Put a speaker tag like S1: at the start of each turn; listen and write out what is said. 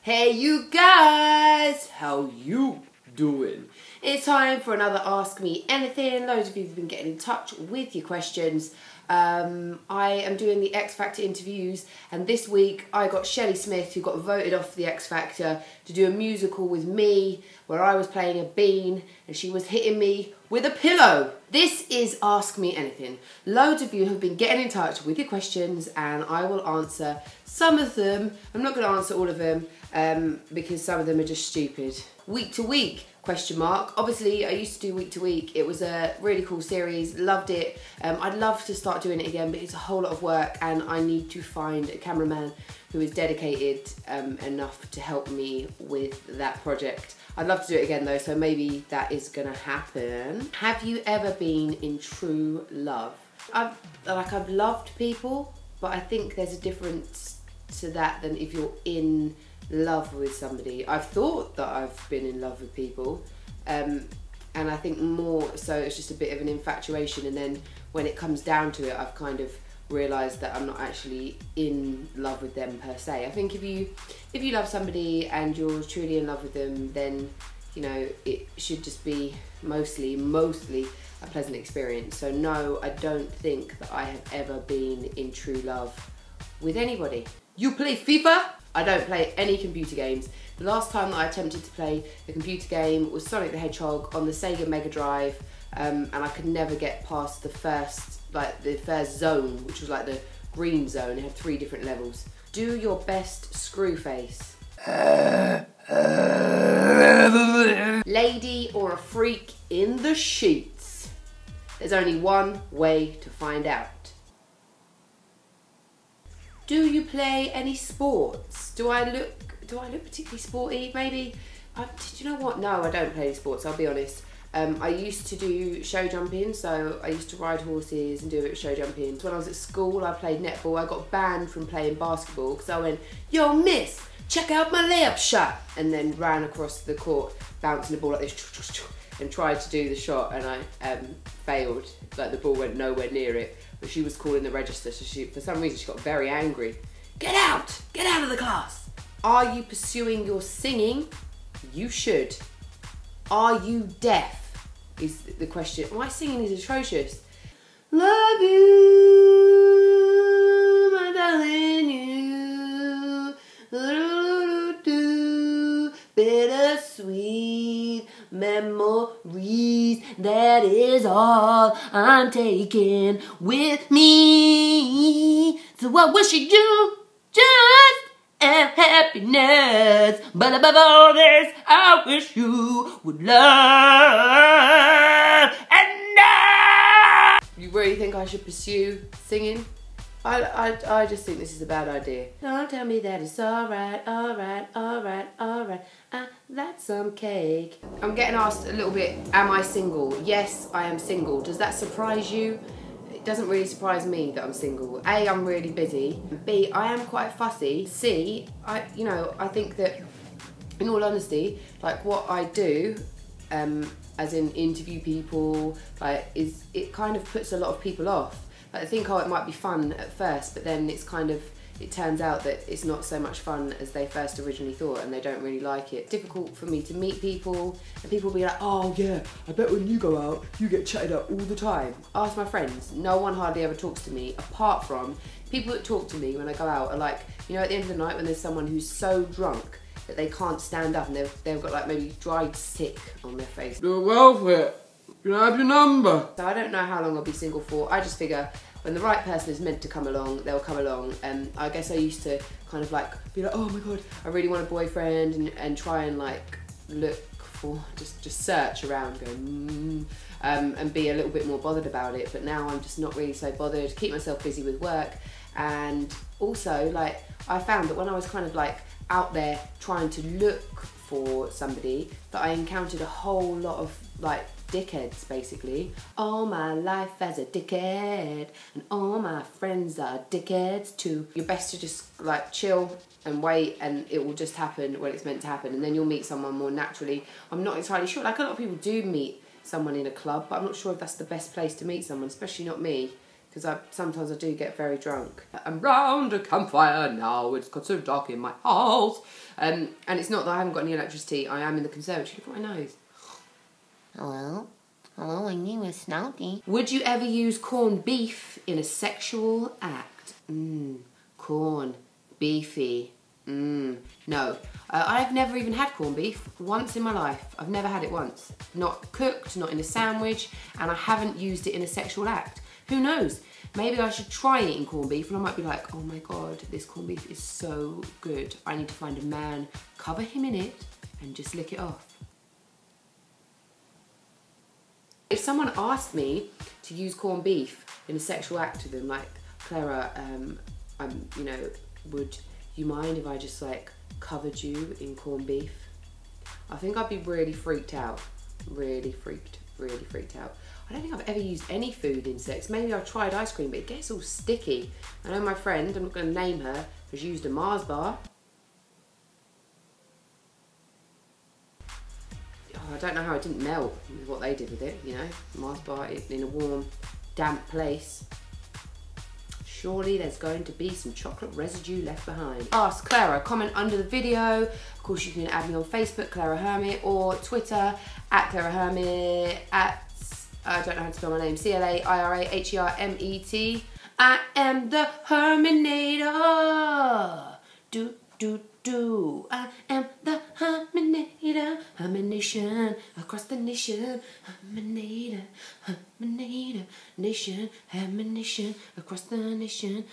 S1: Hey you guys, how you doing? It's time for another Ask Me Anything. Loads of you have been getting in touch with your questions. I am doing the X Factor interviews, and this week I got Shelley Smith, who got voted off the X Factor, to do a musical with me where I was playing a bean and she was hitting me with a pillow. This is Ask Me Anything. Loads of you have been getting in touch with your questions and I will answer some of them. I'm not going to answer all of them because some of them are just stupid. Week to week, question mark. Obviously, I used to do week to week. It was a really cool series, loved it. I'd love to start doing it again, but it's a whole lot of work and I need to find a cameraman who is dedicated enough to help me with that project. I'd love to do it again though, so maybe that is gonna happen. Have you ever been in true love? I've loved people, but I think there's a difference to that than if you're in love with somebody. I've thought that I've been in love with people, and I think more so it's just a bit of an infatuation, and then when it comes down to it, I've kind of realised that I'm not actually in love with them per se. I think if you love somebody and you're truly in love with them, then you know it should just be mostly a pleasant experience. So no, I don't think that I have ever been in true love with anybody. You play FIFA? I don't play any computer games. The last time that I attempted to play a computer game was Sonic the Hedgehog on the Sega Mega Drive, and I could never get past the first zone, which was like the green zone. It had 3 different levels. Do your best screw face. Lady or a freak in the sheets? There's only one way to find out. Do you play any sports? Do I look particularly sporty? Maybe. Do you know what? No, I don't play any sports, I'll be honest. I used to do show jumping, so I used to ride horses and do a bit of show jumping. When I was at school, I played netball. I got banned from playing basketball because I went, "Yo, miss, check out my layup shot," and then ran across the court, bouncing the ball like this, and tried to do the shot, and I failed. Like the ball went nowhere near it. But she was calling the register, so for some reason she got very angry. Get out of the class. Are you pursuing your singing? You should. Are you deaf? Is the question. My singing is atrocious. Love you, my darling, you. Bittersweet memories, that is all I'm taking with me. So I wish you just and happiness, but above all this, I wish you would love and know. You really think I should pursue singing? I just think this is a bad idea. Don't tell me that it's alright. That's some cake. I'm getting asked a little bit, am I single? Yes, I am single. Does that surprise you? It doesn't really surprise me that I'm single. A, I'm really busy. B, I am quite fussy. C, I think that, in all honesty, like what I do, as in interview people, like it kind of puts a lot of people off. Like, I think, oh, it might be fun at first, but then it turns out that it's not so much fun as they first originally thought, and they don't really like it. It's difficult for me to meet people, and people will be like, "Oh yeah, I bet when you go out, you get chatted up all the time." Ask my friends, no one hardly ever talks to me, apart from people that talk to me when I go out are like, you know, at the end of the night when there's someone who's so drunk that they can't stand up and they've got like maybe dried sick on their face.
S2: Do welfare. Can I have your number?
S1: So I don't know how long I'll be single for. I just figure when the right person is meant to come along, they'll come along. And I guess I used to kind of like be like, oh my god, I really want a boyfriend, and try and like look for, just search around, going, and be a little bit more bothered about it. But now I'm just not really so bothered, keep myself busy with work. And also, like, I found that when I was kind of like out there trying to look for somebody, that I encountered a whole lot of like dickheads, basically. All my life as a dickhead, and all my friends are dickheads too. You're best to just like chill and wait, and it will just happen when it's meant to happen, and then you'll meet someone more naturally. I'm not entirely sure, like a lot of people do meet someone in a club, but I'm not sure if that's the best place to meet someone, especially not me, because sometimes I do get very drunk. I'm round a campfire now, it's got so dark in my house. And it's not that I haven't got any electricity, I am in the conservatory. Look at my nose.
S3: Hello? Hello, my name is Snouty.
S1: Would you ever use corned beef in a sexual act? Corn. Beefy. No. I've never even had corned beef once in my life. I've never had it once. Not cooked, not in a sandwich, and I haven't used it in a sexual act. Who knows? Maybe I should try eating corned beef and I might be like, oh my God, this corned beef is so good. I need to find a man, cover him in it, and just lick it off. If someone asked me to use corned beef in a sexual act with them, like, Claira, you know, would you mind if I just like covered you in corned beef? I think I'd be really freaked out. Really freaked out. I don't think I've ever used any food in sex. Maybe I've tried ice cream, but it gets all sticky. I know my friend, I'm not going to name her, has used a Mars bar. Oh, I don't know how it didn't melt with what they did with it, you know. Mars bar in a warm, damp place. Surely there's going to be some chocolate residue left behind. Ask Claira, comment under the video. Of course, you can add me on Facebook, Claira Hermit, or Twitter, @Claira Hermit, I don't know how to spell my name, CLAIRAHERMET. I am the Herminator. Do, do, do. I am the Herminator. Hermination across the nation. Herminator, Herminator, nation. Hermination across the nation.